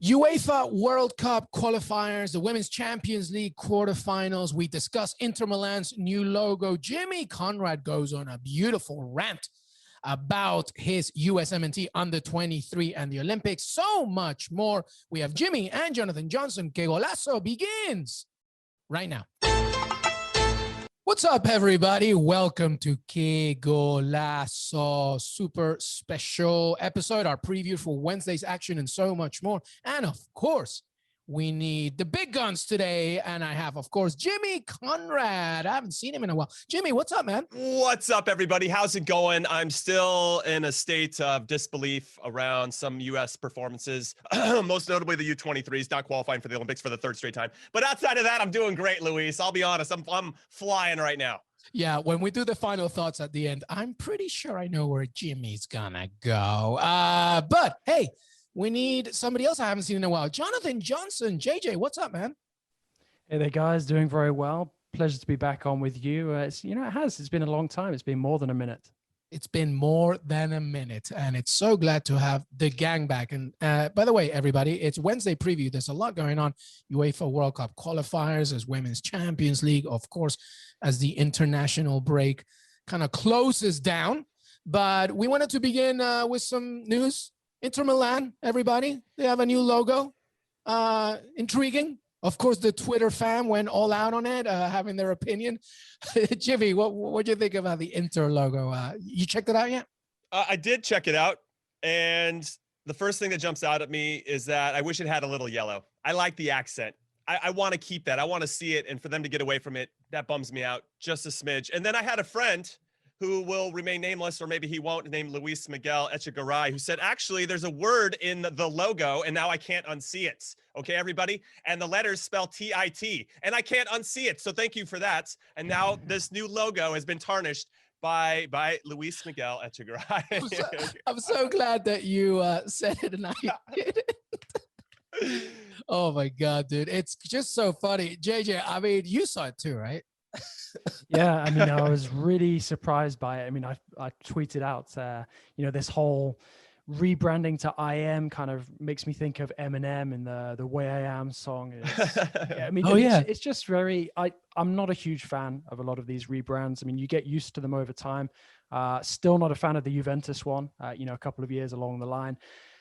UEFA World Cup qualifiers, the Women's Champions League quarterfinals. We discuss Inter Milan's new logo. Jimmy Conrad goes on a beautiful rant about his USMNT U-23 and the Olympics. So much more. We have Jimmy and Jonathan Johnson. Qué Golazo begins right now. What's up, everybody? Welcome to Qué Golazo, super special episode, our preview for Wednesday's action and so much more. And of course, we need the big guns today. And I have, of course, Jimmy Conrad. I haven't seen him in a while. Jimmy, what's up, man? What's up, everybody? How's it going? I'm still in a state of disbelief around some U.S. performances, most notably the U-23s not qualifying for the Olympics for the third straight time. But outside of that, I'm doing great, Luis. I'll be honest. I'm flying right now. Yeah, when we do the final thoughts at the end, I'm pretty sure I know where Jimmy's gonna go. But hey, we need somebody else I haven't seen in a while. Jonathan Johnson. JJ, what's up, man? Hey there, guys. Doing very well. Pleasure to be back on with you. It's been a long time. It's been more than a minute. It's been more than a minute, and it's so glad to have the gang back. And by the way, everybody, it's Wednesday preview. There's a lot going on. UEFA World Cup qualifiers, as Women's Champions League, of course, as the international break kind of closes down. But we wanted to begin with some news. Inter Milan, everybody, they have a new logo. Intriguing. Of course, the Twitter fam went all out on it, having their opinion. Jimmy, what do you think about the Inter logo? You checked it out yet? I did check it out. And the first thing that jumps out at me is that I wish it had a little yellow. I like the accent. I want to keep that. I want to see it. And for them to get away from it, that bums me out just a smidge. And then I had a friend who will remain nameless, or maybe he won't, named Miguel Echegaray, who said, actually, there's a word in the logo, and now I can't unsee it. Okay, everybody? And the letters spell T-I-T, and I can't unsee it, so thank you for that. And now this new logo has been tarnished by Miguel Echegaray. I'm so glad that you said it and I did it. Oh, my God, dude. It's just so funny. JJ, I mean, you saw it too, right? Yeah, I mean, I was really surprised by it. I mean, I tweeted out, this whole rebranding to I Am kind of makes me think of Eminem and the Way I Am song. It's just very, I'm not a huge fan of a lot of these rebrands. I mean, you get used to them over time. Still not a fan of the Juventus one, a couple of years along the line.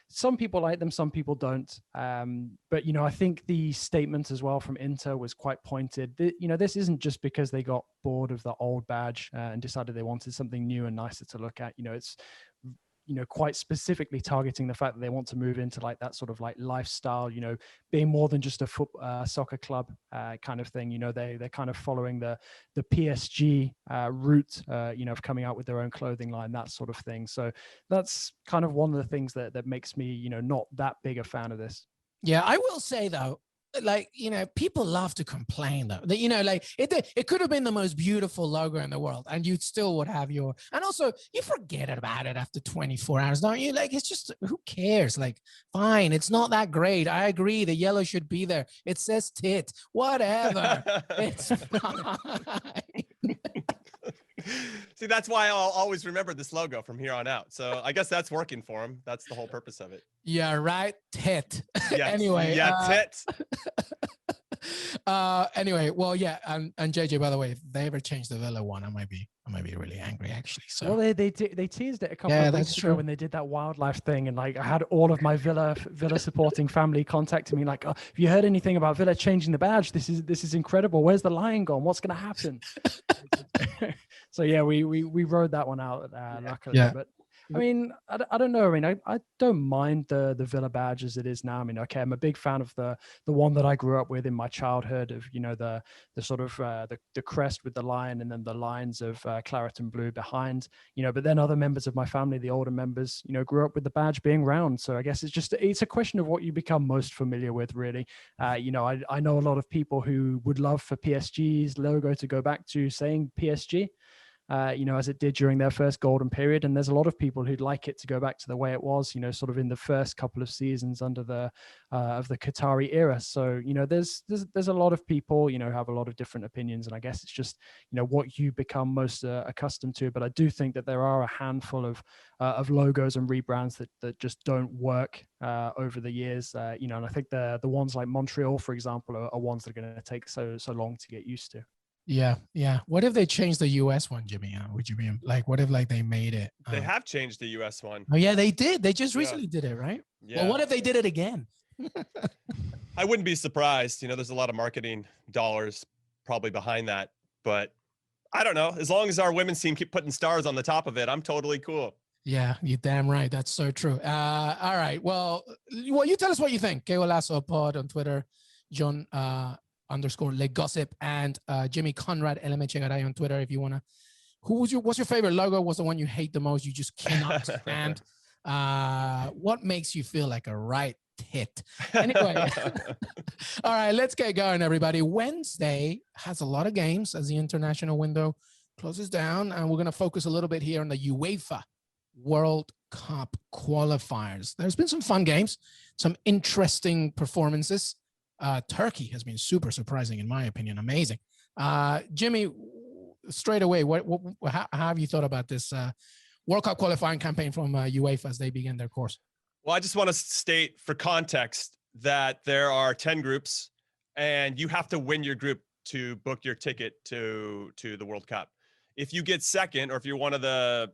Some people like them, some people don't. But, I think the statement as well from Inter was quite pointed. This isn't just because they got bored of the old badge and decided they wanted something new and nicer to look at. It's, quite specifically targeting the fact that they want to move into like that sort of like lifestyle, being more than just a soccer club kind of thing. They're kind of following the PSG route, of coming out with their own clothing line, that sort of thing. So that's kind of one of the things that makes me, not that big a fan of this. Yeah, I will say though, people love to complain though. That, it could have been the most beautiful logo in the world, and you still would have and also you forget about it after 24 hours, don't you? Like, it's just, who cares? Like, fine, it's not that great. I agree, the yellow should be there. It says tit, whatever. It's fine. See, that's why I'll always remember this logo from here on out. So I guess that's working for him. That's the whole purpose of it. Yeah, right. Tit. Yes. Anyway. Yeah, tit. Anyway, well, yeah, and JJ, by the way, if they ever change the Villa one, I might be really angry actually. So well, they teased it a couple of weeks ago when they did that wildlife thing, and like I had all of my Villa supporting family contacting me like, oh, have you heard anything about Villa changing the badge? This is incredible. Where's the lion gone? What's going to happen? So yeah, we rode that one out luckily. Yeah. But I mean, I don't know. I mean, I don't mind the Villa badge as it is now. I mean, okay, I'm a big fan of the one that I grew up with in my childhood of, the sort of the crest with the lion and then the lines of claret and blue behind, but then other members of my family, the older members, grew up with the badge being round. So I guess it's a question of what you become most familiar with, really. I know a lot of people who would love for PSG's logo to go back to saying PSG. as it did during their first golden period. And there's a lot of people who'd like it to go back to the way it was, sort of in the first couple of seasons under the of the Qatari era. So, there's a lot of people, who have a lot of different opinions. And I guess it's just, what you become most accustomed to. But I do think that there are a handful of logos and rebrands that just don't work over the years. And I think the ones like Montreal, for example, are ones that are going to take so long to get used to. Yeah. What if they changed the US one, Jimmy? Would you be like, what if like they made it? They have changed the US one. Oh yeah, they did. They just recently did it, right? Yeah. Well, what if they did it again? I wouldn't be surprised. There's a lot of marketing dollars probably behind that, but I don't know. As long as our women's team keep putting stars on the top of it, I'm totally cool. Yeah, you're damn right. That's so true. All right. Well, you tell us what you think. Qué Golazo pod on Twitter, John _Le Gossip, and Jimmy Conrad Echegaray on Twitter. If you wanna, what's your favorite logo? What's the one you hate the most? You just cannot stand. What makes you feel like a right tit? Anyway, all right, let's get going, everybody. Wednesday has a lot of games as the international window closes down, and we're gonna focus a little bit here on the UEFA World Cup qualifiers. There's been some fun games, some interesting performances. Turkey has been super surprising, in my opinion. Amazing. Jimmy, straight away, how have you thought about this World Cup qualifying campaign from UEFA as they begin their course? Well, I just want to state for context that there are 10 groups, and you have to win your group to book your ticket to the World Cup. If you get second, or if you're one of the,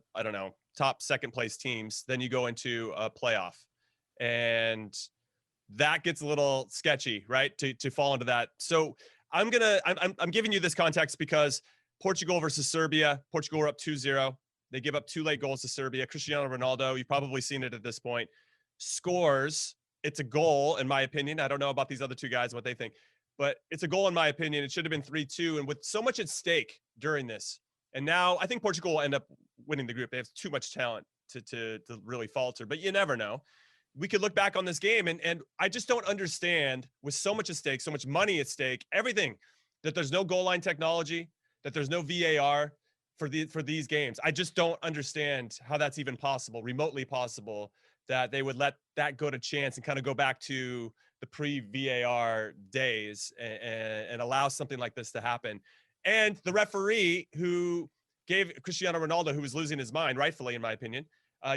top second place teams, then you go into a playoff. And that gets a little sketchy, right? To fall into that. So I'm giving you this context because Portugal versus Serbia, Portugal were up 2-0. They give up 2 late goals to Serbia. Cristiano Ronaldo, you've probably seen it at this point, scores. It's a goal, in my opinion. I don't know about these other 2 guys, what they think, but it's a goal in my opinion. It should have been 3-2. And with so much at stake during this, and now I think Portugal will end up winning the group. They have too much talent to really falter, but you never know. We could look back on this game, and I just don't understand, with so much at stake, so much money at stake, everything, that there's no goal line technology, that there's no VAR for these games. I just don't understand how that's even possible, remotely possible, that they would let that go to chance and kind of go back to the pre-VAR days and allow something like this to happen. And the referee who gave Cristiano Ronaldo, who was losing his mind, rightfully, in my opinion,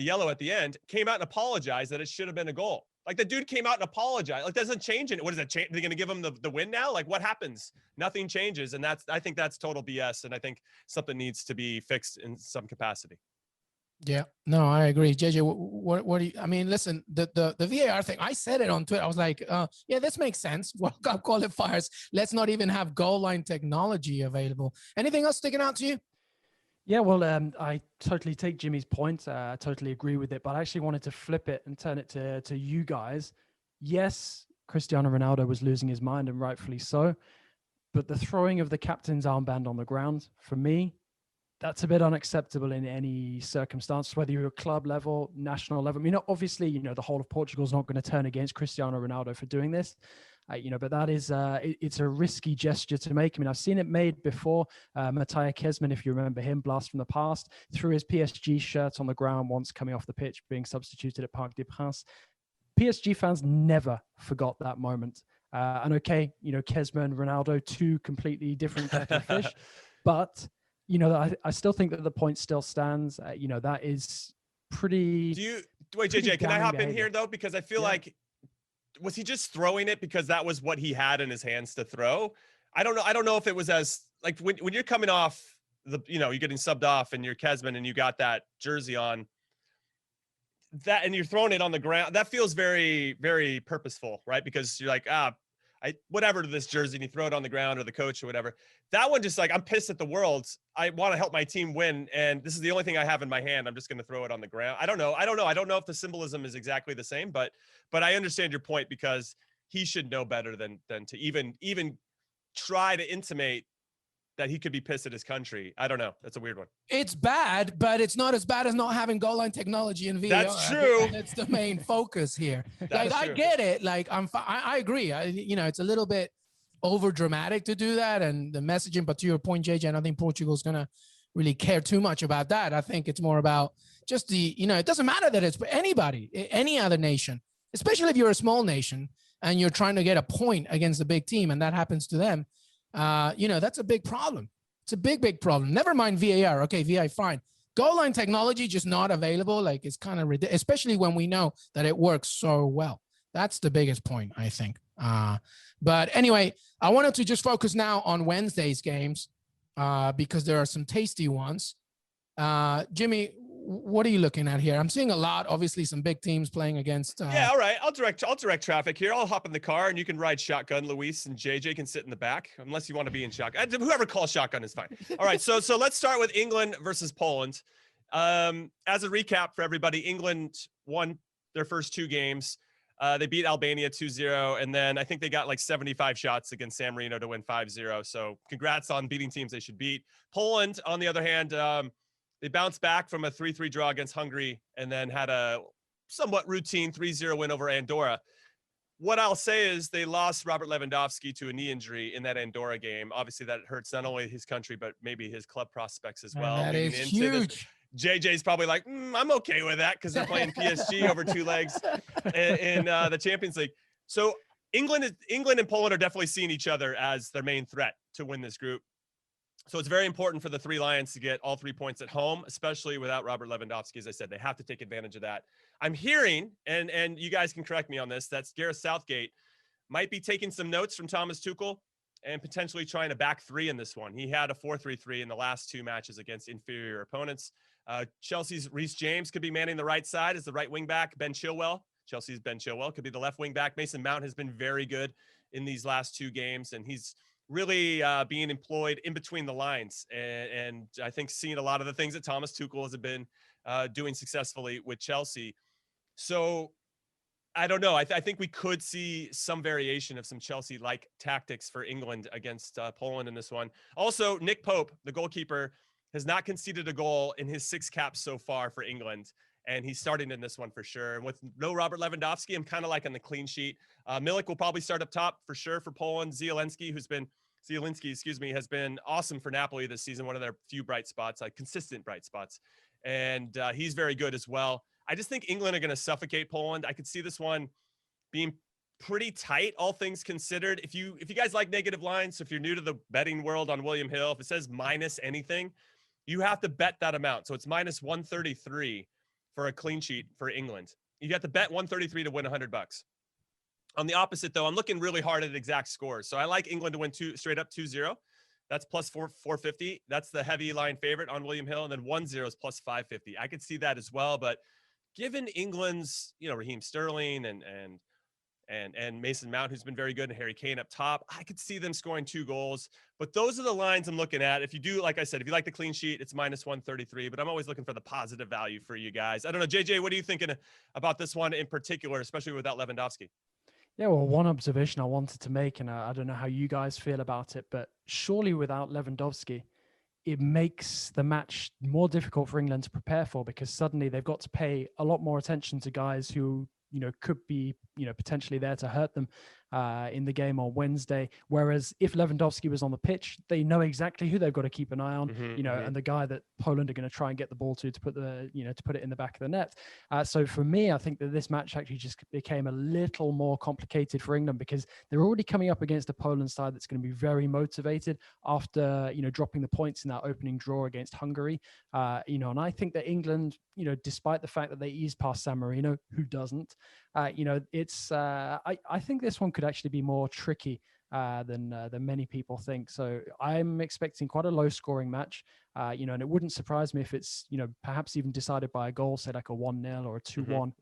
yellow at the end, came out and apologized that it should have been a goal. Like, the dude came out and apologized. Like, doesn't change it. What is it? Are they going to give him the win now? Like, what happens? Nothing changes. And I think that's total BS. And I think something needs to be fixed in some capacity. Yeah, no, I agree. JJ, what do you, I mean, listen, the VAR thing, I said it on Twitter. I was like, yeah, this makes sense. World Cup qualifiers. Let's not even have goal line technology available. Anything else sticking out to you? Yeah, well, I totally take Jimmy's point. I totally agree with it, but I actually wanted to flip it and turn it to you guys. Yes, Cristiano Ronaldo was losing his mind, and rightfully so, but the throwing of the captain's armband on the ground, for me, that's a bit unacceptable in any circumstance, whether you're club level, national level. I mean, obviously, the whole of Portugal is not going to turn against Cristiano Ronaldo for doing this. But that is, it's a risky gesture to make. I mean, I've seen it made before. Mattia Kezman, if you remember him, blast from the past, threw his PSG shirt on the ground once coming off the pitch, being substituted at Parc des Princes. PSG fans never forgot that moment. And okay, Kezman, Ronaldo, 2 completely different kettle of fish. But, I still think that the point still stands. That is pretty... Wait, JJ, can I hop in here, though? Because I feel like... Was he just throwing it because that was what he had in his hands to throw? I don't know. I don't know if it was as like when you're coming off you're getting subbed off and you're Kezman and you got that jersey on that and you're throwing it on the ground. That feels very, very purposeful, right? Because you're like, whatever to this jersey, and you throw it on the ground or the coach or whatever. That one just like, I'm pissed at the world. I want to help my team win. And this is the only thing I have in my hand. I'm just going to throw it on the ground. I don't know. I don't know if the symbolism is exactly the same, but I understand your point, because he should know better than to even try to intimate that he could be pissed at his country. I don't know. That's a weird one. It's bad, but it's not as bad as not having goal line technology in VAR. That's true. That's the main focus here. Like, I get it. Like, I agree. It's a little bit over dramatic to do that and the messaging, but to your point, JJ, I don't think Portugal's gonna really care too much about that. I think it's more about just it doesn't matter that it's anybody, any other nation, especially if you're a small nation and you're trying to get a point against a big team and that happens to them. That's a big problem. It's a big, big problem. Never mind VAR. Okay, VAR, fine. Goal line technology just not available. Like, it's kind of ridiculous, especially when we know that it works so well. That's the biggest point, I think. But anyway, I wanted to just focus now on Wednesday's games because there are some tasty ones. Jimmy, what are you looking at here? I'm seeing a lot, obviously, some big teams playing against. Yeah, all right. I'll direct traffic here. I'll hop in the car and you can ride shotgun. Luis and JJ can sit in the back, unless you want to be in shotgun. Whoever calls shotgun is fine. All right. So let's start with England versus Poland. As a recap for everybody, England won their first 2 games. They beat Albania 2-0, and then I think they got like 75 shots against San Marino to win 5-0. So congrats on beating teams they should beat. Poland, on the other hand, they bounced back from a 3-3 draw against Hungary and then had a somewhat routine 3-0 win over Andorra. What I'll say is they lost Robert Lewandowski to a knee injury in that Andorra game. Obviously, that hurts not only his country, but maybe his club prospects as well. That is huge. JJ's probably like, I'm okay with that because they're playing PSG over 2 legs in the Champions League. So England and Poland are definitely seeing each other as their main threat to win this group. So it's very important for the 3 Lions to get all 3 points at home, especially without Robert Lewandowski. As I said, they have to take advantage of that. I'm hearing, and you guys can correct me on this, that Gareth Southgate might be taking some notes from Thomas Tuchel and potentially trying to back 3 in this one. He had a 4-3-3 in the last 2 matches against inferior opponents. Chelsea's Reece James could be manning the right side as the right wing back. Chelsea's Ben Chilwell could be the left wing back. Mason Mount has been very good in these last 2 games, and he's really being employed in between the lines. And I think seeing a lot of the things that Thomas Tuchel has been doing successfully with Chelsea. So I don't know. I think we could see some variation of some Chelsea-like tactics for England against Poland in this one. Also, Nick Pope, the goalkeeper, has not conceded a goal in his 6 caps so far for England. And he's starting in this one for sure. And with no Robert Lewandowski, I'm kind of like on the clean sheet. Milik will probably start up top for sure for Poland. Zielinski, has been awesome for Napoli this season. One of their few bright spots, like consistent bright spots. And he's very good as well. I just think England are going to suffocate Poland. I could see this one being pretty tight, all things considered. If you guys like negative lines, so if you're new to the betting world on William Hill, if it says minus anything, you have to bet that amount. So it's minus 133 for a clean sheet for England. You have to bet 133 to win $100. On the opposite, though, I'm looking really hard at exact scores. So I like England to win straight up 2-0. That's plus 450. That's the heavy line favorite on William Hill. And then 1-0 is plus 550. I could see that as well. But given England's, Raheem Sterling and Mason Mount, who's been very good, and Harry Kane up top, I could see them scoring 2 goals. But those are the lines I'm looking at. If you do, like I said, if you like the clean sheet, it's minus 133. But I'm always looking for the positive value for you guys. I don't know, JJ, what are you thinking about this one in particular, especially without Lewandowski? Yeah, well, one observation I wanted to make, and I don't know how you guys feel about it, but surely without Lewandowski, it makes the match more difficult for England to prepare for, because suddenly they've got to pay a lot more attention to guys who, could be, potentially there to hurt them in the game on Wednesday. Whereas if Lewandowski was on the pitch, they know exactly who they've got to keep an eye on, and the guy that Poland are going to try and get the ball to put it in the back of the net. So for me, I think that this match actually just became a little more complicated for England, because they're already coming up against a Poland side that's going to be very motivated after, dropping the points in that opening draw against Hungary. And I think that England, despite the fact that they eased past San Marino, who doesn't, it's I think this one could actually be more tricky than many people think. So I'm expecting quite a low scoring match, and it wouldn't surprise me if it's, perhaps even decided by a goal, say like a 1-0 or a 2-1.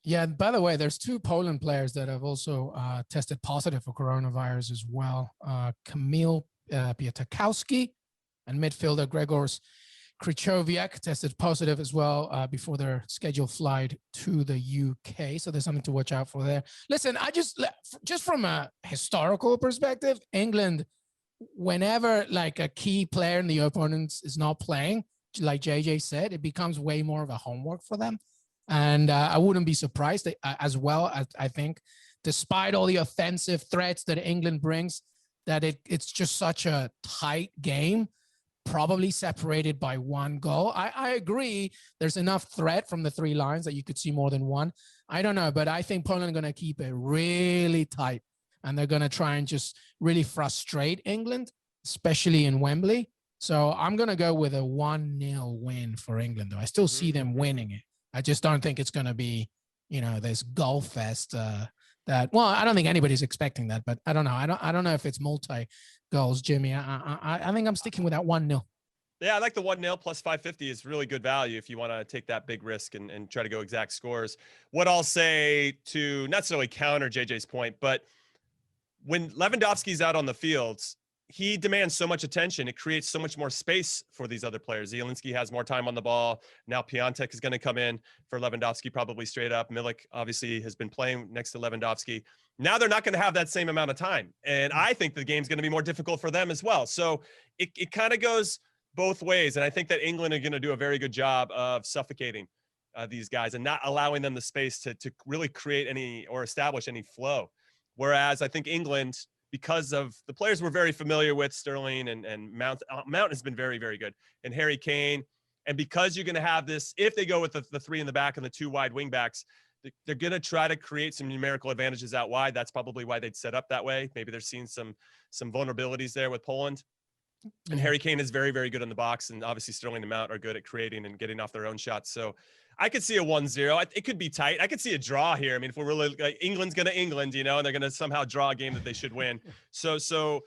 Yeah, by the way, there's 2 Poland players that have also tested positive for coronavirus as well. Kamil Pietkowski and midfielder Grzegorz Krychowiak tested positive as well before their scheduled flight to the UK. So there's something to watch out for there. Listen, I just from a historical perspective, England, whenever like a key player in the opponents is not playing, like JJ said, it becomes way more of a homework for them. And I wouldn't be surprised as well, as I think, despite all the offensive threats that England brings, that it's just such a tight game. probably separated by 1 goal. I agree. There's enough threat from the 3 lines that you could see more than 1. I don't know, but I think Poland are going to keep it really tight, and they're going to try and just really frustrate England, especially in Wembley. So I'm going to go with a 1-0 win for England, though. I still see them winning it. I just don't think it's going to be, this goal fest well, I don't think anybody's expecting that, but I don't know. I don't know if it's multi goals, Jimmy. I think I'm sticking with that 1-0. Yeah, I like the 1-0 plus 550 is really good value if you want to take that big risk and try to go exact scores. What I'll say to not necessarily counter JJ's point, but when Lewandowski's out on the fields, he demands so much attention. It creates so much more space for these other players. Zielinski has more time on the ball. Now Piontek is going to come in for Lewandowski, probably straight up. Milik obviously has been playing next to Lewandowski. Now they're not going to have that same amount of time. And I think the game's going to be more difficult for them as well. So it kind of goes both ways. And I think that England are going to do a very good job of suffocating these guys and not allowing them the space to really create any or establish any flow. Whereas I think England, because of the players we're very familiar with, Sterling and Mount has been very, very good, and Harry Kane. And because you're going to have this, if they go with the 3 in the back and the 2 wide wing backs, they're going to try to create some numerical advantages out wide. That's probably why they'd set up that way. Maybe they're seeing some vulnerabilities there with Poland. And Harry Kane is very, very good in the box. And obviously Sterling and Mount are good at creating and getting off their own shots. So I could see a 1-0. It could be tight. I could see a draw here. I mean, if we're really England's going to England, and they're going to somehow draw a game that they should win. So,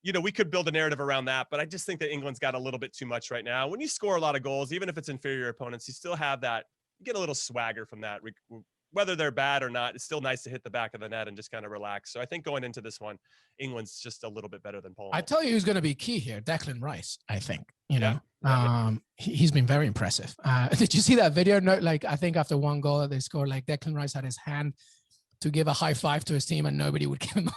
we could build a narrative around that, but I just think that England's got a little bit too much right now. When you score a lot of goals, even if it's inferior opponents, you still have that, you get a little swagger from that. Whether they're bad or not, it's still nice to hit the back of the net and just kind of relax. So I think going into this one, England's just a little bit better than Poland. I tell you who's going to be key here, Declan Rice, I think. He's been very impressive. Did you see that video? No, I think after 1 goal that they scored, Declan Rice had his hand to give a high five to his team and nobody would give him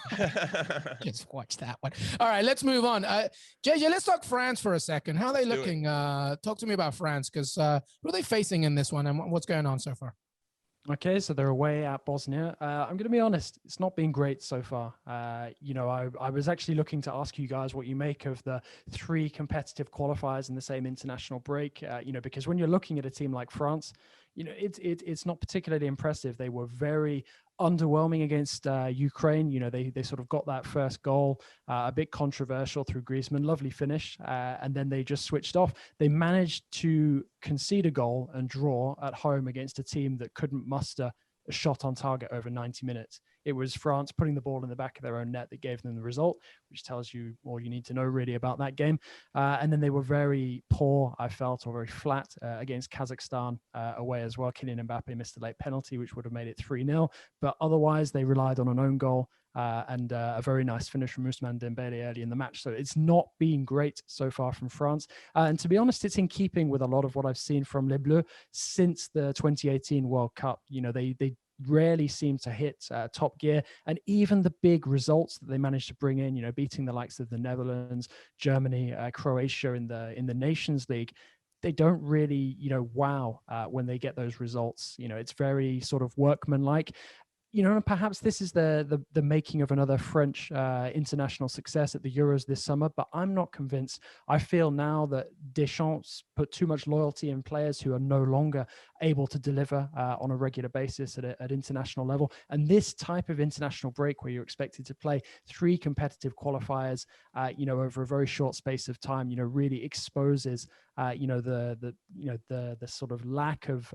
just watch that one. All right, let's move on. JJ, let's talk France for a second. How are they looking? Talk to me about France, because who are they facing in this one and what's going on so far? Okay, so they're away at Bosnia. I'm going to be honest, it's not been great so far. I was actually looking to ask you guys what you make of the 3 competitive qualifiers in the same international break, because when you're looking at a team like France, it's not particularly impressive. They were very underwhelming against Ukraine. They sort of got that first goal, a bit controversial through Griezmann, lovely finish, and then they just switched off. They managed to concede a goal and draw at home against a team that couldn't muster a shot on target over 90 minutes. It was France putting the ball in the back of their own net that gave them the result, which tells you all you need to know really about that game. And then they were very poor, I felt, or very flat against Kazakhstan away as well. Kylian Mbappe missed a late penalty, which would have made it 3-0. But otherwise, they relied on an own goal and a very nice finish from Ousmane Dembele early in the match. So it's not been great so far from France. And to be honest, it's in keeping with a lot of what I've seen from Les Bleus since the 2018 World Cup. They rarely seem to hit top gear, and even the big results that they managed to bring in, beating the likes of the Netherlands, Germany, Croatia in the Nations League, they don't really, wow when they get those results. It's very sort of workmanlike. And perhaps this is the making of another French international success at the Euros this summer, but I'm not convinced. I feel now that Deschamps put too much loyalty in players who are no longer able to deliver on a regular basis at international level. And this type of international break where you're expected to play 3 competitive qualifiers, over a very short space of time, really exposes, the sort of lack of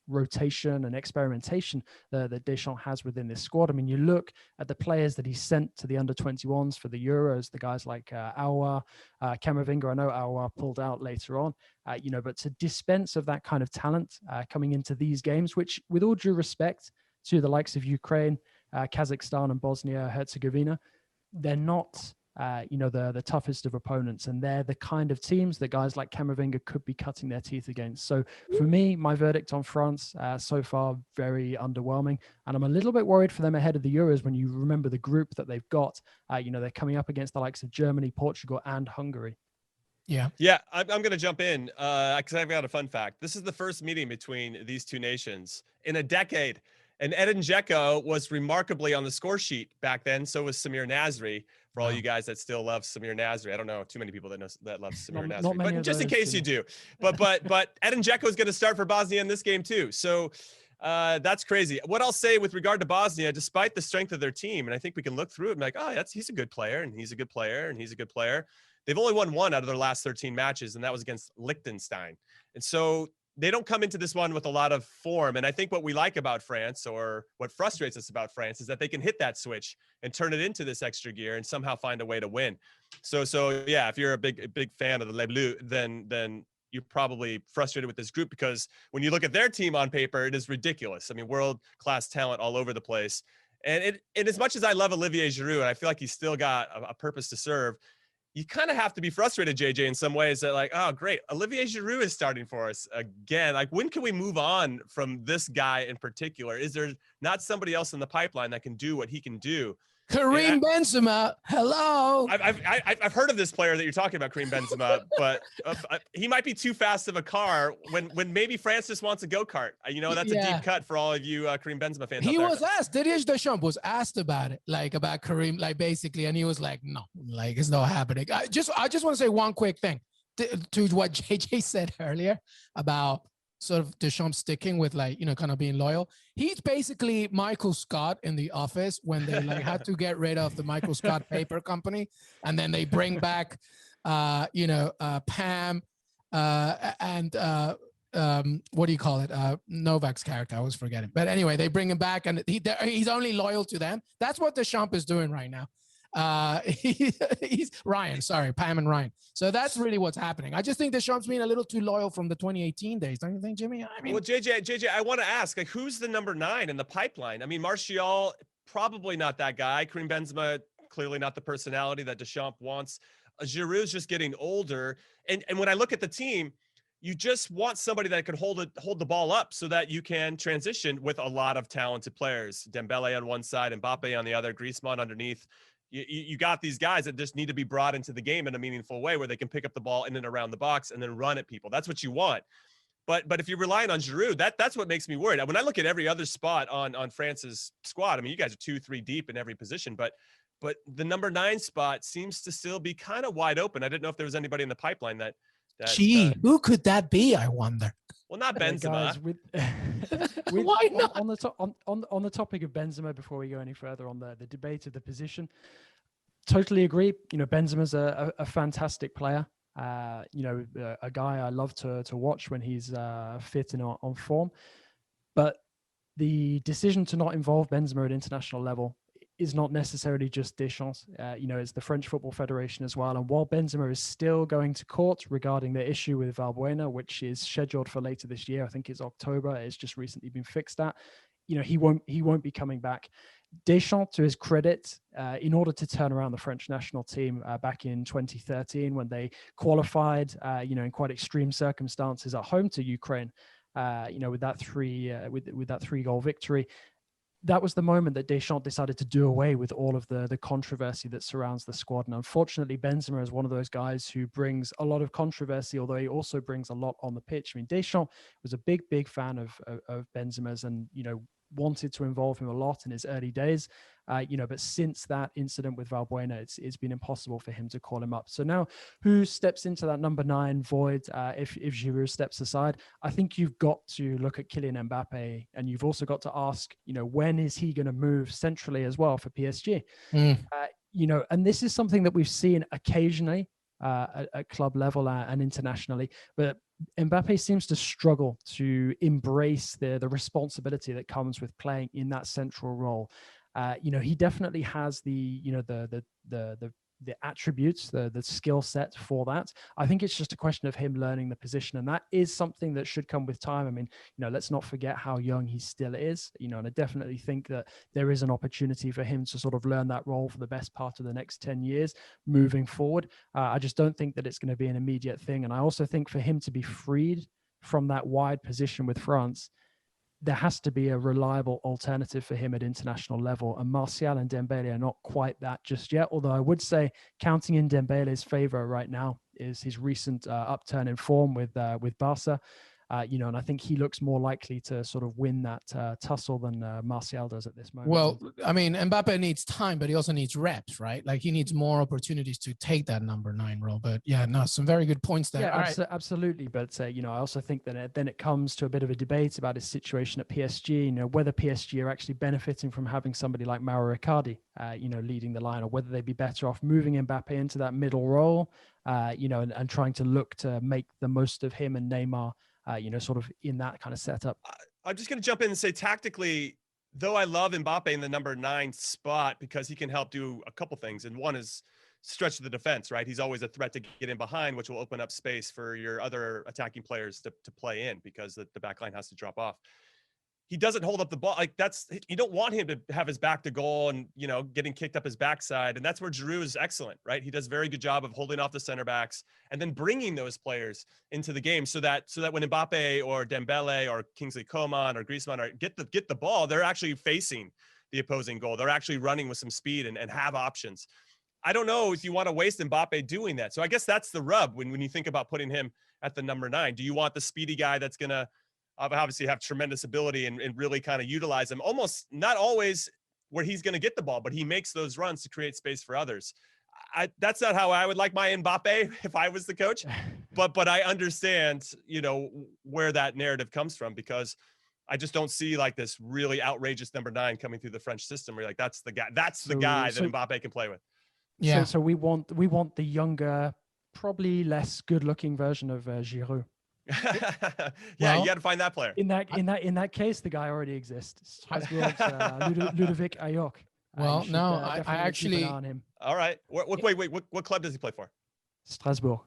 rotation and experimentation that Deschamps has within this squad. I mean, you look at the players that he sent to the under-21s for the Euros, the guys like Aouar, Camavinga. I know Aouar pulled out later on, but to dispense of that kind of talent coming into these games, which with all due respect to the likes of Ukraine, Kazakhstan and Bosnia-Herzegovina, they're not the toughest of opponents, and they're the kind of teams that guys like Camavinga could be cutting their teeth against. So for me, my verdict on France so far, very underwhelming, and I'm a little bit worried for them ahead of the Euros when you remember the group that they've got. They're coming up against the likes of Germany, Portugal and Hungary. Yeah, I'm going to jump in because I've got a fun fact. This is the first meeting between these two nations in a decade. And Edin Dzeko was remarkably on the score sheet back then. So was Samir Nasri. for all you guys that still love Samir Nasri. I don't know too many people that love Samir Not Nasri, many but of just in those, case you do. But Edin Dzeko is going to start for Bosnia in this game too. So that's crazy. What I'll say with regard to Bosnia, despite the strength of their team, and I think we can look through it and be like, oh, he's a good player, and he's a good player, and he's a good player. They've only won one out of their last 13 matches, and that was against Liechtenstein. And so they don't come into this one with a lot of form. And I think what we like about France, or what frustrates us about France, is that they can hit that switch and turn it into this extra gear and somehow find a way to win. So yeah, if you're a big fan of the Les Bleus, then you're probably frustrated with this group, because when you look at their team on paper, it is ridiculous. I mean, world-class talent all over the place. And as much as I love Olivier Giroud, and I feel like he's still got a purpose to serve, you kind of have to be frustrated, JJ, in some ways, that like, oh, great, Olivier Giroud is starting for us again. Like, when can we move on from this guy in particular? Is there not somebody else in the pipeline that can do what he can do? Karim Benzema, hello. I've heard of this player that you're talking about, Karim Benzema, but he might be too fast of a car when maybe France just wants a go-kart. That's a deep cut for all of you Karim Benzema fans. He was asked, Didier Deschamps was asked about it, like about Karim, like basically, and he was like, no, like it's not happening. I just want to say one quick thing to what JJ said earlier about sort of Deschamps sticking with, like, kind of being loyal. He's basically Michael Scott in The Office when they like had to get rid of the Michael Scott paper company, and then they bring back, Pam and what do you call it? Novak's character, I was forgetting. But anyway, they bring him back, and he's only loyal to them. That's what Deschamps is doing right now. He's Pam and Ryan. So that's really what's happening. I just think Deschamps being a little too loyal from the 2018 days. Don't you think, Jimmy? I mean, well, JJ, I want to ask, like, who's the number 9 in the pipeline? I mean, Martial, probably not that guy. Karim Benzema, clearly not the personality that Deschamps wants. Giroud's just getting older. And when I look at the team, you just want somebody that can hold the ball up so that you can transition with a lot of talented players. Dembele on one side, Mbappe on the other, Griezmann underneath. You got these guys that just need to be brought into the game in a meaningful way, where they can pick up the ball in and around the box and then run at people. That's what you want. But if you're relying on Giroud, that's what makes me worried. When I look at every other spot on France's squad, I mean, you guys are 2-3 deep in every position, but the number 9 spot seems to still be kind of wide open. I didn't know if there was anybody in the pipeline that who could that be, I wonder? Well, not Benzema. Why not? On the topic of Benzema, before we go any further on the debate of the position, totally agree. Benzema's a fantastic player. A guy I love to watch when he's fit and on form. But the decision to not involve Benzema at international level is not necessarily just Deschamps. It's the French Football Federation as well. And while Benzema is still going to court regarding the issue with Valbuena, which is scheduled for later this year, I think it's October, it's just recently been fixed at, he won't be coming back. Deschamps, to his credit, in order to turn around the French national team back in 2013, when they qualified, in quite extreme circumstances at home to Ukraine, with that 3-goal victory, that was the moment that Deschamps decided to do away with all of the controversy that surrounds the squad. And unfortunately, Benzema is one of those guys who brings a lot of controversy, although he also brings a lot on the pitch. I mean, Deschamps was a big fan of Benzema's, and, wanted to involve him a lot in his early days, but since that incident with Valbuena, it's been impossible for him to call him up. So now, who steps into that number 9 void if Giroud steps aside? I think you've got to look at Kylian Mbappe, and you've also got to ask, when is he going to move centrally as well for PSG? And this is something that we've seen occasionally at club level and internationally, but Mbappe seems to struggle to embrace the responsibility that comes with playing in that central role. He definitely has the attributes, the skill set for that. I think it's just a question of him learning the position, and that is something that should come with time. I mean, let's not forget how young he still is, and I definitely think that there is an opportunity for him to sort of learn that role for the best part of the next 10 years moving forward. I just don't think that it's going to be an immediate thing. And I also think for him to be freed from that wide position with France, there has to be a reliable alternative for him at international level. And Martial and Dembele are not quite that just yet. Although I would say, counting in Dembele's favor right now is his recent upturn in form with Barca. And I think he looks more likely to sort of win that tussle than Martial does at this moment. Well, I mean, Mbappe needs time, but he also needs reps, right? Like he needs more opportunities to take that number 9 role. But yeah, no, some very good points there. Yeah, absolutely. But I also think that then it comes to a bit of a debate about his situation at PSG. Whether PSG are actually benefiting from having somebody like Mauro Icardi, leading the line, or whether they'd be better off moving Mbappe into that middle role, and trying to look to make the most of him and Neymar, sort of in that kind of setup. I'm just going to jump in and say tactically, though I love Mbappe in the number 9 spot because he can help do a couple things. And one is stretch the defense, right? He's always a threat to get in behind, which will open up space for your other attacking players to play in because the back line has to drop off. He doesn't hold up the ball. Like you don't want him to have his back to goal and, getting kicked up his backside. And that's where Giroud is excellent, right? He does a very good job of holding off the center backs and then bringing those players into the game so that when Mbappe or Dembele or Kingsley Coman or Griezmann get the ball, they're actually facing the opposing goal. They're actually running with some speed and have options. I don't know if you want to waste Mbappe doing that. So I guess that's the rub when you think about putting him at the number 9. Do you want the speedy guy that's going to obviously have tremendous ability and really kind of utilize him, almost not always where he's going to get the ball, but he makes those runs to create space for others. That's not how I would like my Mbappe if I was the coach, but I understand, where that narrative comes from because I just don't see like this really outrageous number 9 coming through the French system where you're like, that's the guy that Mbappe can play with. Yeah. So we want the younger, probably less good looking version of Giroud. Yeah, you got to find that player. In that case, the guy already exists. Strasbourg's Ludovic Ayok. Well, no, I actually. On him. All right. Wait. What club does he play for? Strasbourg.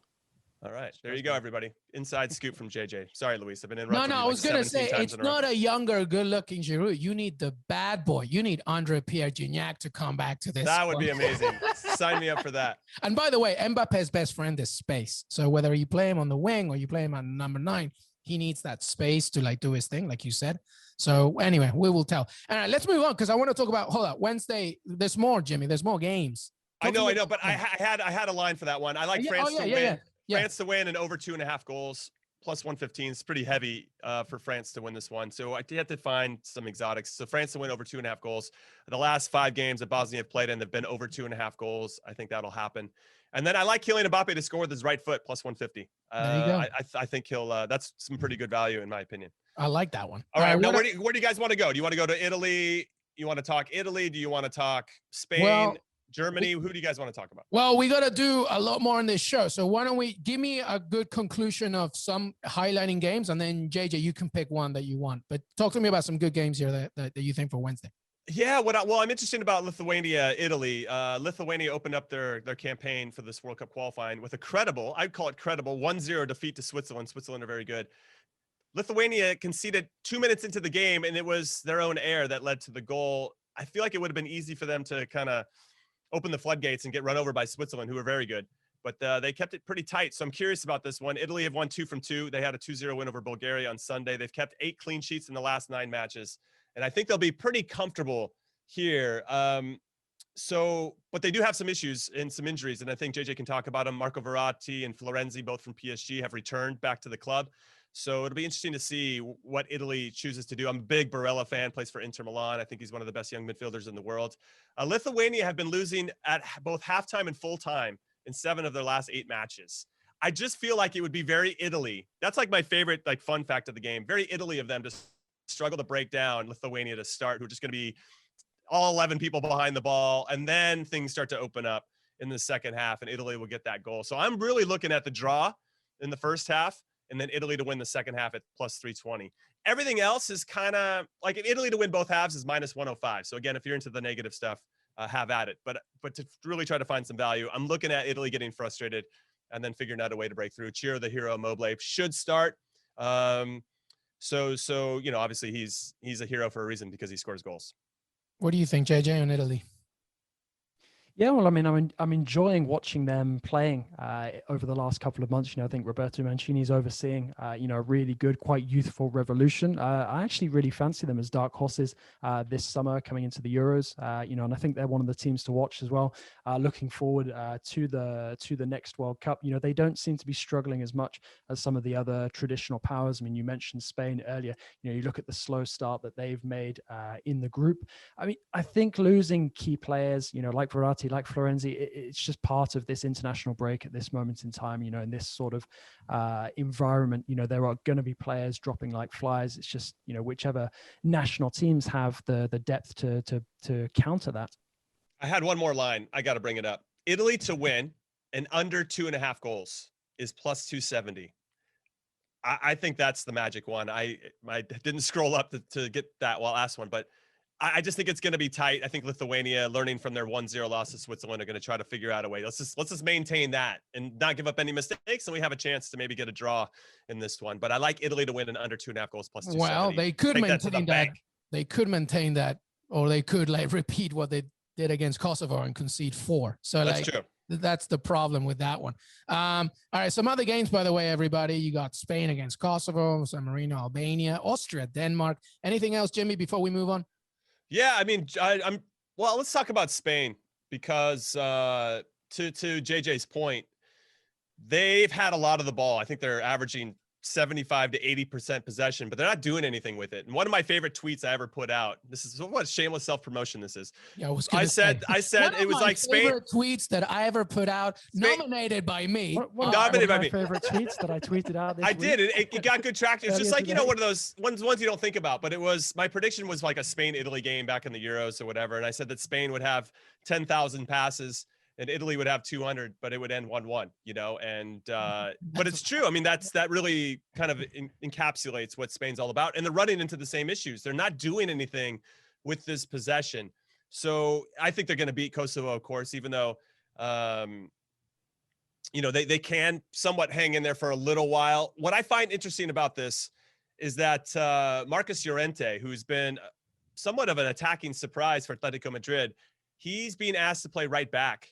All right. There you go, everybody. Inside scoop from JJ. Sorry, Luis. I've been interrupting. No, I was going to say it's not a younger, good-looking Giroud. You need the bad boy. You need Andre Pierre-Gignac to come back to this. That would be amazing. Sign me up for that. And by the way, Mbappe's best friend is space. So whether you play him on the wing or you play him on number 9, he needs that space to like do his thing, like you said. So anyway, we will tell. All right, let's move on because I want to talk about. Hold up, Wednesday. There's more, Jimmy. There's more games. I know, but I had a line for that one. I like France to win. France to win and over 2.5 goals plus 115 is pretty heavy for France to win this one. So I had to find some exotics. So France to win over 2.5 goals. The last 5 games that Bosnia have played in, they've been over 2.5 goals. I think that'll happen. And then I like Kylian Mbappe to score with his right foot plus 150. There you go. I think he'll. That's some pretty good value in my opinion. I like that one. All right. Now, where do you guys want to go? Do you want to go to Italy? You want to talk Italy? Do you want to talk Spain? Germany, who do you guys want to talk about? Well, we got to do a lot more on this show. So why don't we give me a good conclusion of some highlighting games, and then JJ, you can pick one that you want. But talk to me about some good games here that you think for Wednesday. Yeah, well, I'm interested about Lithuania, Italy. Lithuania opened up their campaign for this World Cup qualifying with I'd call it credible, 1-0 defeat to Switzerland. Switzerland are very good. Lithuania conceded 2 minutes into the game, and it was their own error that led to the goal. I feel like it would have been easy for them to kind of open the floodgates and get run over by Switzerland, who are very good. But they kept it pretty tight. So I'm curious about this one. Italy have won 2 from 2. They had a 2-0 win over Bulgaria on Sunday. They've kept 8 clean sheets in the last 9 matches. And I think they'll be pretty comfortable here. But they do have some issues and some injuries. And I think JJ can talk about them. Marco Verratti and Florenzi, both from PSG, have returned back to the club. So it'll be interesting to see what Italy chooses to do. I'm a big Barella fan, plays for Inter Milan. I think he's one of the best young midfielders in the world. Lithuania have been losing at both halftime and full time in 7 of their last 8 matches. I just feel like it would be very Italy. That's like my favorite fun fact of the game. Very Italy of them to struggle to break down Lithuania to start, who are just going to be all 11 people behind the ball. And then things start to open up in the second half and Italy will get that goal. So I'm really looking at the draw in the first half, and then Italy to win the second half at plus 320. Everything else is kind of like if Italy to win both halves is minus 105. So again, if you're into the negative stuff, have at it. But to really try to find some value, I'm looking at Italy getting frustrated and then figuring out a way to break through. Ciro, the hero, Mobley should start. So obviously he's a hero for a reason because he scores goals. What do you think, JJ, on Italy? Yeah, well, I mean, I'm enjoying watching them playing over the last couple of months. I think Roberto Mancini's overseeing, a really good, quite youthful revolution. I actually really fancy them as dark horses this summer coming into the Euros. And I think they're one of the teams to watch as well. Looking forward to the next World Cup. They don't seem to be struggling as much as some of the other traditional powers. I mean, you mentioned Spain earlier. You look at the slow start that they've made in the group. I mean, I think losing key players, like Verratti, like Florenzi, it's just part of this international break at this moment in time. In this sort of environment, there are going to be players dropping like flies. It's just, whichever national teams have the depth to counter that. I had one more line. I got to bring it up. Italy to win and under 2.5 goals is plus 270. I think that's the magic one. I didn't scroll up to get that last one, but I just think it's going to be tight. I think Lithuania, learning from their 1-0 loss to Switzerland, are going to try to figure out a way. Let's just maintain that and not give up any mistakes, and we have a chance to maybe get a draw in this one. But I like Italy to win and under 2.5 goals plus 270. Well, they could maintain that. They could maintain that, or they could repeat what they did against Kosovo and concede 4. So that's true. That's the problem with that one. All right, some other games, by the way, everybody. You got Spain against Kosovo, San Marino, Albania, Austria, Denmark. Anything else, Jimmy, before we move on? Yeah, I mean, well, let's talk about Spain because to JJ's point, they've had a lot of the ball. I think they're averaging 75 to 80% possession, but they're not doing anything with it. And one of my favorite tweets I ever put out, this is what shameless self-promotion this is. Yeah, I said it was like Spain. Favorite tweets that I ever put out, nominated by me. Nominated by me. Favorite tweets that I tweeted out this week. Did. It got good traction. It's just like, one of those ones you don't think about, but my prediction was like a Spain-Italy game back in the Euros or whatever. And I said that Spain would have 10,000 passes and Italy would have 200, but it would end 1-1, and, but it's true. I mean, that really kind of encapsulates what Spain's all about. And they're running into the same issues. They're not doing anything with this possession. So I think they're going to beat Kosovo, of course, even though, they can somewhat hang in there for a little while. What I find interesting about this is that Marcus Llorente, who's been somewhat of an attacking surprise for Atletico Madrid, he's being asked to play right back.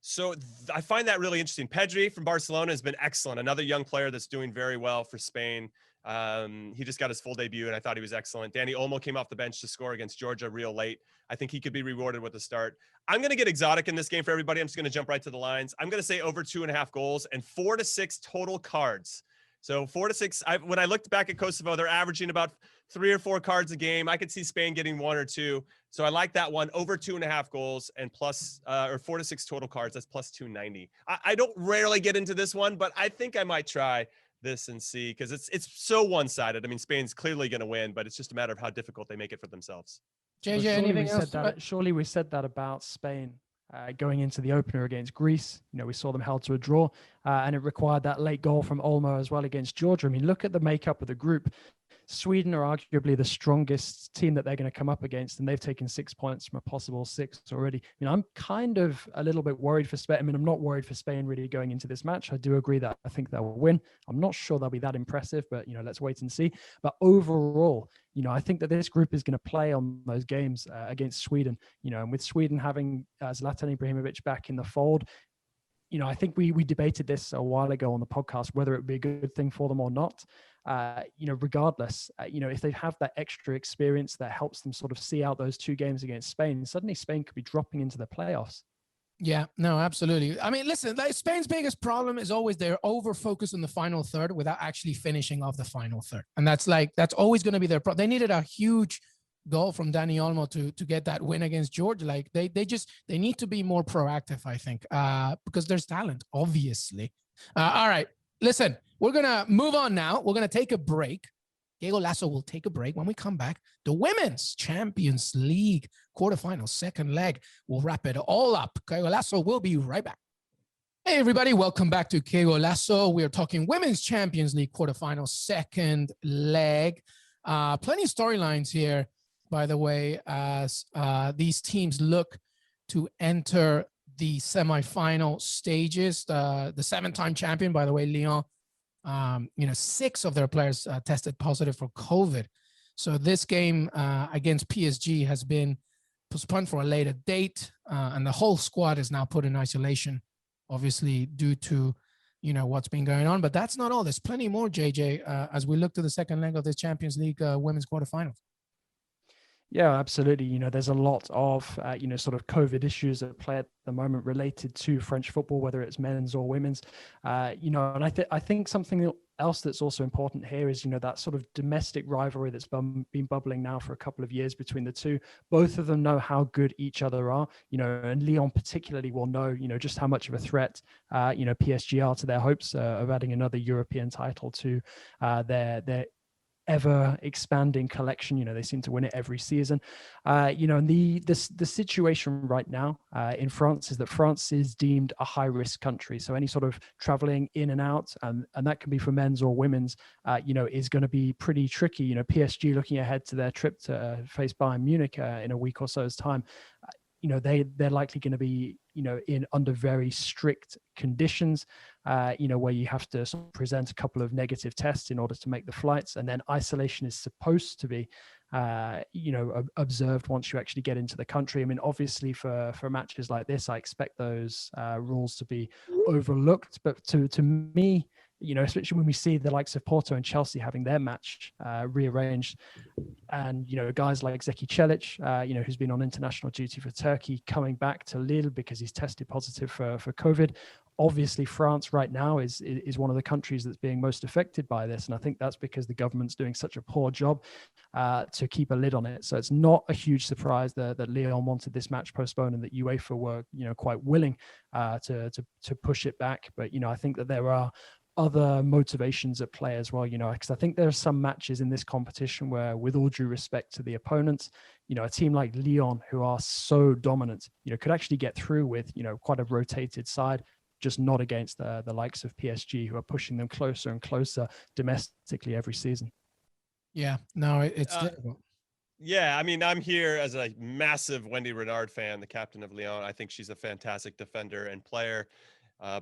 So I find that really interesting. Pedri from Barcelona has been excellent. Another young player that's doing very well for Spain. He just got his full debut, and I thought he was excellent. Danny Olmo came off the bench to score against Georgia real late. I think he could be rewarded with a start. I'm going to get exotic in this game for everybody. I'm just going to jump right to the lines. I'm going to say over 2.5 goals and 4 to 6 total cards. So 4 to 6. When I looked back at Kosovo, they're averaging about 3 or 4 cards a game. I could see Spain getting 1 or 2. So I like that one. Over 2.5 goals and plus or 4 to 6 total cards. That's plus 290. I don't rarely get into this one, but I think I might try this and see, because it's so one-sided. I mean, Spain's clearly going to win, but it's just a matter of how difficult they make it for themselves. JJ, anything else? Surely we said that about Spain going into the opener against Greece. We saw them held to a draw, and it required that late goal from Olmo as well against Georgia. I mean, look at the makeup of the group. Sweden are arguably the strongest team that they're going to come up against, and they've taken 6 points from a possible 6 already. I mean, I'm kind of a little bit worried for Spain. I mean, I'm not worried for Spain really going into this match. I do agree that I think they'll win. I'm not sure they'll be that impressive, but, let's wait and see. But overall, I think that this group is going to play on those games against Sweden, and with Sweden having Zlatan Ibrahimovic back in the fold, I think we debated this a while ago on the podcast, whether it would be a good thing for them or not. Regardless, if they have that extra experience that helps them sort of see out those 2 games against Spain, suddenly Spain could be dropping into the playoffs. Yeah, no, absolutely. I mean, listen, Spain's biggest problem is always they're over-focused on the final third without actually finishing off the final third. And that's always going to be their problem. They needed a huge goal from Danny Olmo to get that win against Georgia. Like they need to be more proactive, I think, because there's talent, obviously. All right, listen, we're going to move on now. We're going to take a break. Qué Golazo will take a break. When we come back, the Women's Champions League quarterfinals, second leg. We'll wrap it all up. Qué Golazo will be right back. Hey, everybody. Welcome back to Qué Golazo. We are talking Women's Champions League quarterfinals, second leg. Plenty of storylines here, by the way, as these teams look to enter the semifinal stages. The 7-time champion, by the way, Lyon, 6 of their players tested positive for COVID. So this game against PSG has been postponed for a later date, and the whole squad is now put in isolation, obviously due to, what's been going on. But that's not all. There's plenty more, JJ, as we look to the second leg of this Champions League women's quarterfinals. Yeah, absolutely. There's a lot of, sort of COVID issues at play at the moment related to French football, whether it's men's or women's, and I think something else that's also important here is, that sort of domestic rivalry that's been bubbling now for a couple of years between the two. Both of them know how good each other are, and Lyon particularly will know, just how much of a threat, PSG are to their hopes of adding another European title to their ever expanding collection. They seem to win it every season. And the situation right now in France is that France is deemed a high risk country. So any sort of traveling in and out, and that can be for men's or women's, is going to be pretty tricky. PSG looking ahead to their trip to face Bayern Munich in a week or so's time. They're likely going to be, in under very strict conditions, where you have to sort of present a couple of negative tests in order to make the flights. And then isolation is supposed to be, observed once you actually get into the country. I mean, obviously for matches like this, I expect those rules to be overlooked. But to me, especially when we see the likes of Porto and Chelsea having their match rearranged, and guys like Zeki Çelik, who's been on international duty for Turkey, coming back to Lille because he's tested positive for COVID. Obviously, France right now is one of the countries that's being most affected by this, and I think that's because the government's doing such a poor job to keep a lid on it. So it's not a huge surprise that Lyon wanted this match postponed, and that UEFA were quite willing to push it back. But I think that there are other motivations at play as well, because I think there are some matches in this competition where, with all due respect to the opponents, a team like Lyon, who are so dominant, could actually get through with, quite a rotated side, just not against the likes of PSG, who are pushing them closer and closer domestically every season. Yeah, no, it's difficult. Yeah, I mean, I'm here as a massive Wendy Renard fan, the captain of Lyon. I think she's a fantastic defender and player,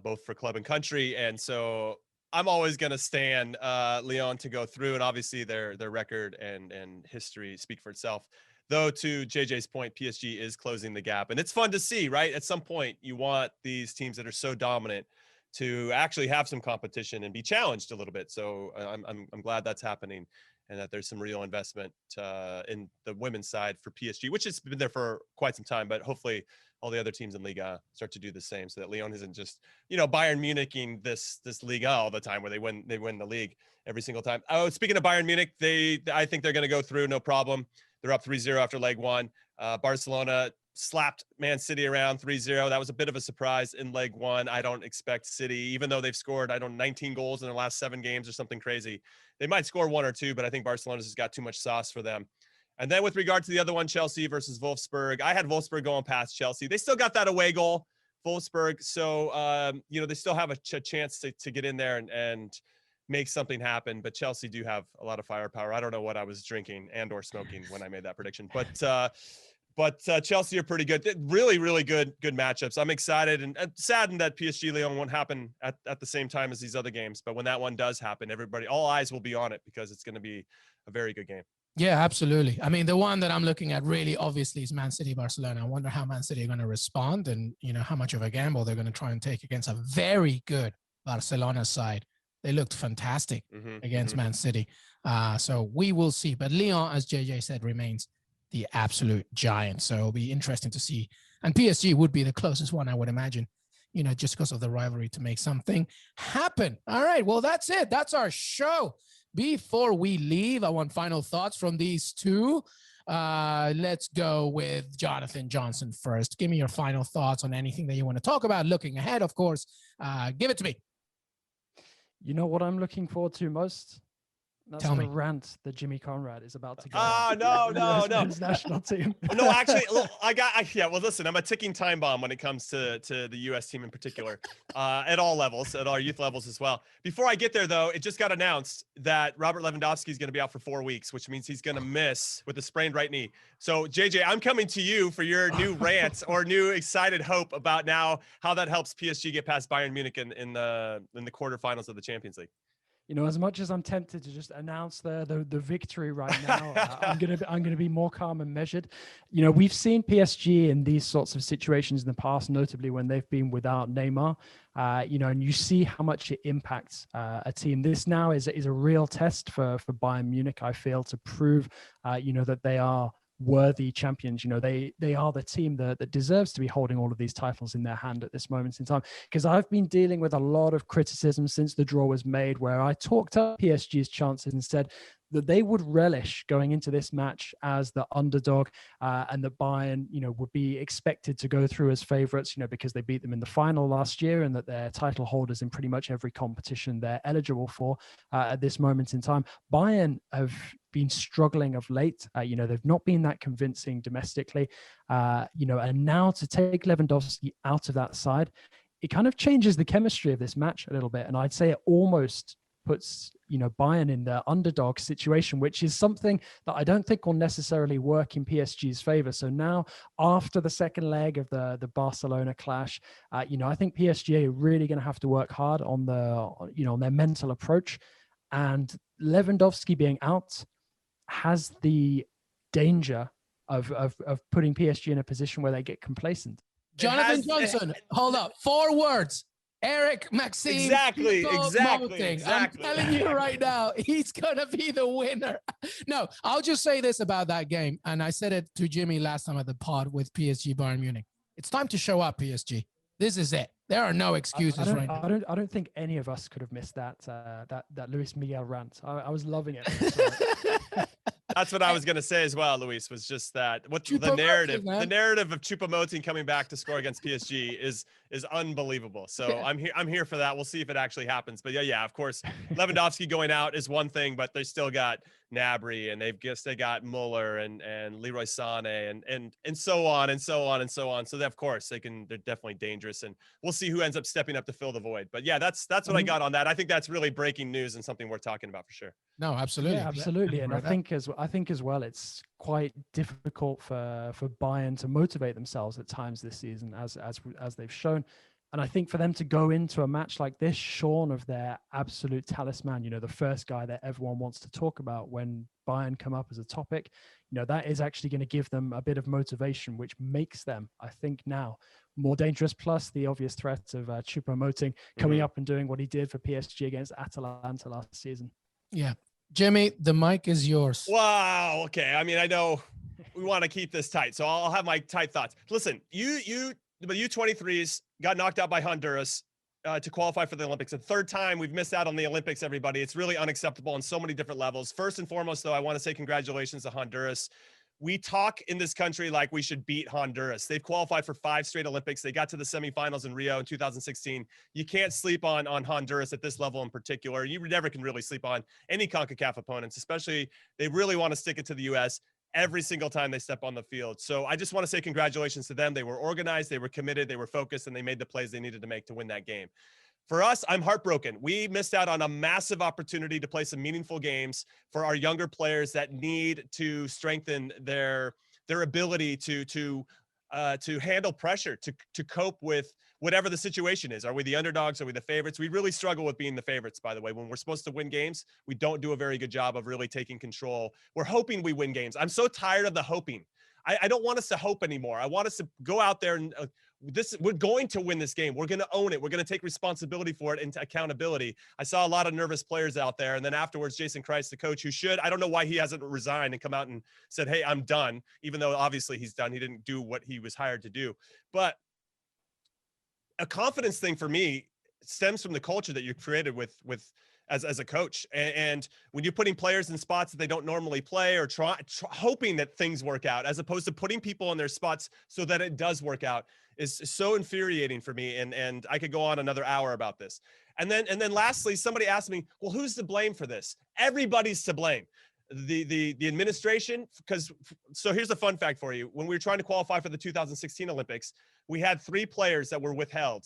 both for club and country. And so I'm always going to stand Lyon to go through. And obviously their record and history speak for itself. Though, to JJ's point, PSG is closing the gap. And it's fun to see, right? At some point, you want these teams that are so dominant to actually have some competition and be challenged a little bit. So I'm glad that's happening, and that there's some real investment in the women's side for PSG, which has been there for quite some time. But hopefully all the other teams in Liga start to do the same, so that Lyon isn't just, Bayern Muniching this Liga all the time, where they win the league every single time. Oh, speaking of Bayern Munich, I think they're going to go through no problem. They're up 3-0 after leg one. Barcelona slapped Man City around 3-0. That was a bit of a surprise in leg one. I don't expect City, even though they've scored, 19 goals in their last 7 games or something crazy. They might score 1 or 2, but I think Barcelona's just got too much sauce for them. And then with regard to the other one, Chelsea versus Wolfsburg, I had Wolfsburg going past Chelsea. They still got that away goal, Wolfsburg. So, they still have a chance to get in there and make something happen. But Chelsea do have a lot of firepower. I don't know what I was drinking and or smoking when I made that prediction. But Chelsea are pretty good. Really, really good matchups. I'm excited and saddened that PSG Lyon won't happen at the same time as these other games. But when that one does happen, all eyes will be on it, because it's going to be a very good game. Yeah, absolutely. I mean, the one that I'm looking at really obviously is Man City, Barcelona. I wonder how Man City are going to respond, and, how much of a gamble they're going to try and take against a very good Barcelona side. They looked fantastic against Man City. So we will see. But Lyon, as JJ said, remains the absolute giant. So it'll be interesting to see. And PSG would be the closest one, I would imagine, just because of the rivalry, to make something happen. All right. Well, that's it. That's our show. Before we leave, I want final thoughts from these two. Let's go with Jonathan Johnson first. Give me your final thoughts on anything that you want to talk about. Looking ahead, of course. Give it to me. You know what I'm looking forward to most? That's Tell the me. rant that Jimmy Conrad is about to go. No. His national team. No, actually, well, listen, I'm a ticking time bomb when it comes to the U.S. team in particular, at all levels, at our youth levels as well. Before I get there, though, it just got announced that Robert Lewandowski is going to be out for 4 weeks, which means he's going to miss with a sprained right knee. So, JJ, I'm coming to you for your new rant or new excited hope about now how that helps PSG get past Bayern Munich in the quarterfinals of the Champions League. You know, as much as I'm tempted to just announce the victory right now, I'm gonna be more calm and measured. You know, we've seen PSG in these sorts of situations in the past, notably when they've been without Neymar. You know, and you see how much it impacts a team. This now is a real test for Bayern Munich, I feel, to prove you know, that they are worthy champions. You know, they are the team that deserves to be holding all of these titles in their hand at this moment in time. Because I've been dealing with a lot of criticism since the draw was made, where I talked up PSG's chances and said that they would relish going into this match as the underdog, and that Bayern, you know, would be expected to go through as favorites, you know, because they beat them in the final last year, and that they're title holders in pretty much every competition they're eligible for at this moment in time. Bayern have been struggling of late. You know, they've not been that convincing domestically, you know, and now to take Lewandowski out of that side, it kind of changes the chemistry of this match a little bit. And I'd say it almost puts, you know, Bayern in the underdog situation, which is something that I don't think will necessarily work in PSG's favor. So now, after the second leg of the Barcelona clash, you know, I think PSG are really going to have to work hard on you know, on their mental approach. And Lewandowski being out has the danger of putting PSG in a position where they get complacent. Jonathan Johnson, hold up. 4 words. Eric Maxime. Exactly. I'm telling you right now, he's going to be the winner. No, I'll just say this about that game. And I said it to Jimmy last time at the pod with PSG Bayern Munich. It's time to show up, PSG. This is it. There are no excuses right now. I don't think any of us could have missed that Luis Miguel rant. I was loving it. That's what I was going to say as well, Luis, was just that what the narrative of Choupo-Moting coming back to score against PSG is unbelievable. So I'm here for that. We'll see if it actually happens. But yeah, of course, Lewandowski going out is one thing, but they still got Gnabry, and they got Muller and Leroy Sané and so on and so on and so on. So of course they're definitely dangerous, and we'll see who ends up stepping up to fill the void. But yeah, that's what I got on that. I think that's really breaking news and something worth talking about for sure. No, absolutely. Yeah, absolutely. And I think as well, it's quite difficult for Bayern to motivate themselves at times this season, as they've shown. And I think for them to go into a match like this, shorn of their absolute talisman, you know, the first guy that everyone wants to talk about when Bayern come up as a topic, you know, that is actually going to give them a bit of motivation, which makes them, I think, now more dangerous. Plus the obvious threat of Choupo-Moting coming up and doing what he did for PSG against Atalanta last season. Yeah. Jimmy, the mic is yours. Wow. Okay. I mean, I know we want to keep this tight, so I'll have my tight thoughts. Listen, the U-23s got knocked out by Honduras to qualify for the Olympics. The third time we've missed out on the Olympics, everybody. It's really unacceptable on so many different levels. First and foremost, though, I want to say congratulations to Honduras. We talk in this country like we should beat Honduras. They've qualified for 5 straight Olympics. They got to the semifinals in Rio in 2016. You can't sleep on Honduras at this level in particular. You never can really sleep on any CONCACAF opponents, especially they really want to stick it to the U.S. every single time they step on the field. So I just want to say congratulations to them. They were organized, they were committed, they were focused, and they made the plays they needed to make to win that game. For us, I'm heartbroken. We missed out on a massive opportunity to play some meaningful games for our younger players that need to strengthen their ability to handle pressure, to cope with whatever the situation is. Are we the underdogs? Are we the favorites? We really struggle with being the favorites, by the way. When we're supposed to win games, we don't do a very good job of really taking control. We're hoping we win games. I'm so tired of the hoping. I don't want us to hope anymore. I want us to go out there and we're going to win this game. We're going to own it. We're going to take responsibility for it and accountability. I saw a lot of nervous players out there. And then afterwards, Jason Kreis, the coach, I don't know why he hasn't resigned and come out and said, hey, I'm done. Even though obviously he's done. He didn't do what he was hired to do. But a confidence thing for me stems from the culture that you created with as a coach. And when you're putting players in spots that they don't normally play, or hoping that things work out, as opposed to putting people in their spots so that it does work out, is so infuriating for me. And I could go on another hour about this. And then lastly, somebody asked me, well, who's to blame for this? Everybody's to blame. The administration, so here's a fun fact for you. When we were trying to qualify for the 2016 Olympics, we had 3 players that were withheld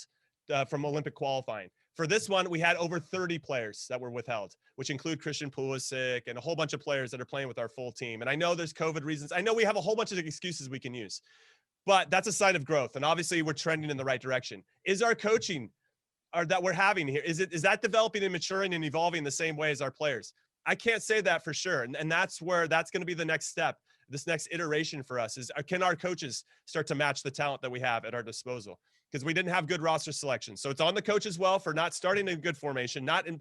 from Olympic qualifying. For this one, we had over 30 players that were withheld, which include Christian Pulisic and a whole bunch of players that are playing with our full team. And I know there's COVID reasons. I know we have a whole bunch of excuses we can use, but that's a sign of growth. And obviously we're trending in the right direction. Is our coaching that we're having here? Is that developing and maturing and evolving the same way as our players? I can't say that for sure. And that's going to be the next step. This next iteration for us is, can our coaches start to match the talent that we have at our disposal? Because we didn't have good roster selection. So it's on the coach as well for not starting in good formation, not in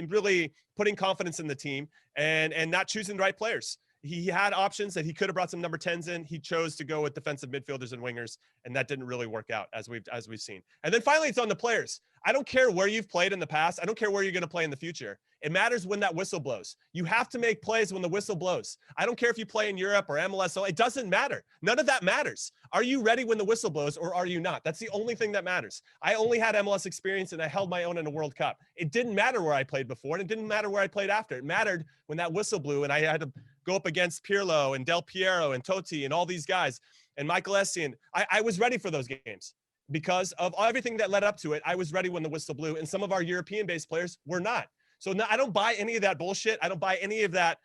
really putting confidence in the team, and not choosing the right players. He had options that he could have brought some number 10s in. He chose to go with defensive midfielders and wingers, and that didn't really work out as we've seen. And then finally, it's on the players. I don't care where you've played in the past. I don't care where you're going to play in the future. It matters when that whistle blows. You have to make plays when the whistle blows. I don't care if you play in Europe or MLS. It doesn't matter. None of that matters. Are you ready when the whistle blows, or are you not? That's the only thing that matters. I only had MLS experience, and I held my own in a World Cup. It didn't matter where I played before, and it didn't matter where I played after. It mattered when that whistle blew, and I had to go up against Pirlo and Del Piero and Totti and all these guys and Michael Essien. I was ready for those games because of everything that led up to it. I was ready when the whistle blew, and some of our European-based players were not. So no, I don't buy any of that bullshit. I don't buy any of that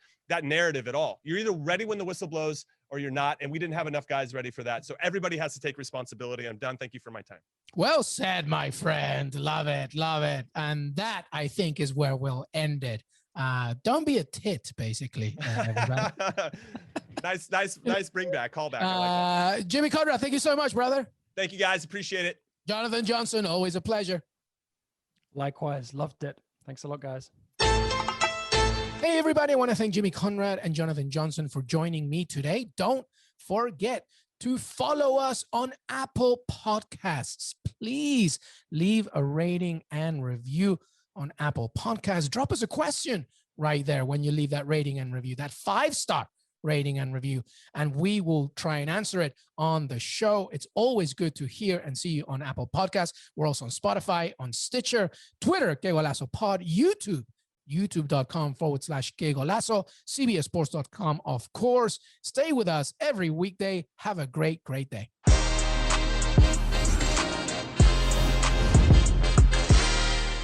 narrative at all. You're either ready when the whistle blows or you're not, and we didn't have enough guys ready for that. So everybody has to take responsibility. I'm done. Thank you for my time. Well said, my friend. Love it. Love it. And that, I think, is where we'll end it. Don't be a tit, basically. Nice bring back, call back. I like that. Jimmy Conrad, thank you so much, brother. Thank you, guys. Appreciate it. Jonathan Johnson, always a pleasure. Likewise. Loved it. Thanks a lot, guys. Hey, everybody. I want to thank Jimmy Conrad and Jonathan Johnson for joining me today. Don't forget to follow us on Apple Podcasts. Please leave a rating and review on Apple Podcasts. Drop us a question right there when you leave that rating and review, that 5-star rating and review, and we will try and answer it on the show. It's always good to hear and see you on Apple Podcasts. We're also on Spotify, on Stitcher, Twitter, Qué Golazo Pod, YouTube, youtube.com/Qué Golazo, CBSSports.com, of course. Stay with us every weekday. Have a great, great day.